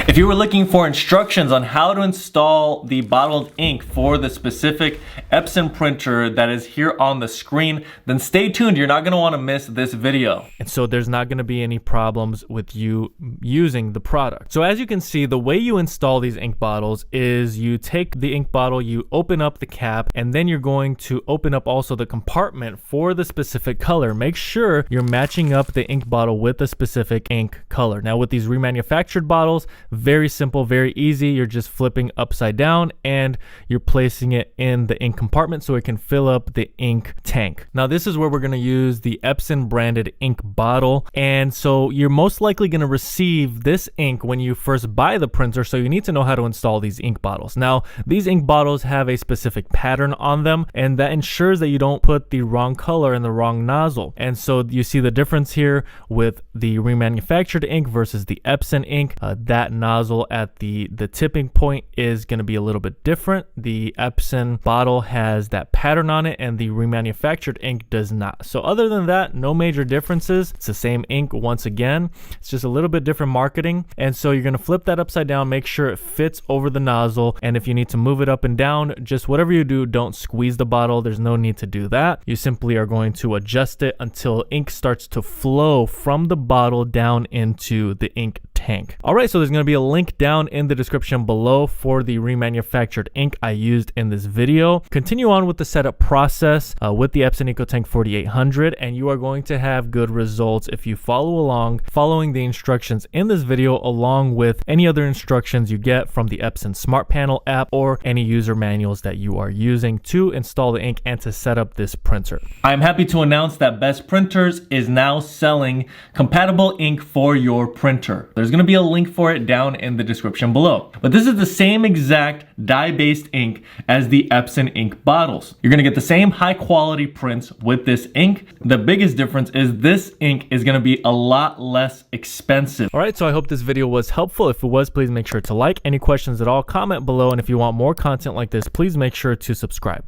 If you were looking for instructions on how to install the bottled ink for the specific Epson printer that is here on the screen, then stay tuned. You're not going to want to miss this video. And so there's not going to be any problems with you using the product. So as you can see, the way you install these ink bottles is you take the ink bottle, you open up the cap, and then you're going to open up also the compartment for the specific color. Make sure you're matching up the ink bottle with the specific ink color. Now with these remanufactured bottles, very simple, very easy. You're just flipping upside down and you're placing it in the ink compartment so it can fill up the ink tank. Now this is where we're going to use the Epson branded ink bottle, and so you're most likely going to receive this ink when you first buy the printer, so you need to know how to install these ink bottles. Now these ink bottles have a specific pattern on them, and that ensures that you don't put the wrong color in the wrong nozzle. And so you see the difference here with the remanufactured ink versus the Epson ink. That nozzle at the tipping point is going to be a little bit different. The Epson bottle has that pattern on it and the remanufactured ink does not. So other than that, no major differences. It's the same ink once again. It's just a little bit different marketing. And so you're going to flip that upside down, make sure it fits over the nozzle. And if you need to move it up and down, just whatever you do, don't squeeze the bottle. There's no need to do that. You simply are going to adjust it until ink starts to flow from the bottle down into the ink tank. All right, so there's going to be a link down in the description below for the remanufactured ink I used in this video. Continue on with the setup process with the Epson EcoTank 4800, and you are going to have good results if you follow along, following the instructions in this video, along with any other instructions you get from the Epson Smart Panel app or any user manuals that you are using to install the ink and to set up this printer. I'm happy to announce that Best Printers is now selling compatible ink for your printer. There's going to be a link for it down in the description below. But this is the same exact dye-based ink as the Epson ink bottles. You're going to get the same high quality prints with this ink. The biggest difference is this ink is going to be a lot less expensive. All right, so I hope this video was helpful. If it was, please make sure to like. Any questions at all, comment below. And if you want more content like this, please make sure to subscribe.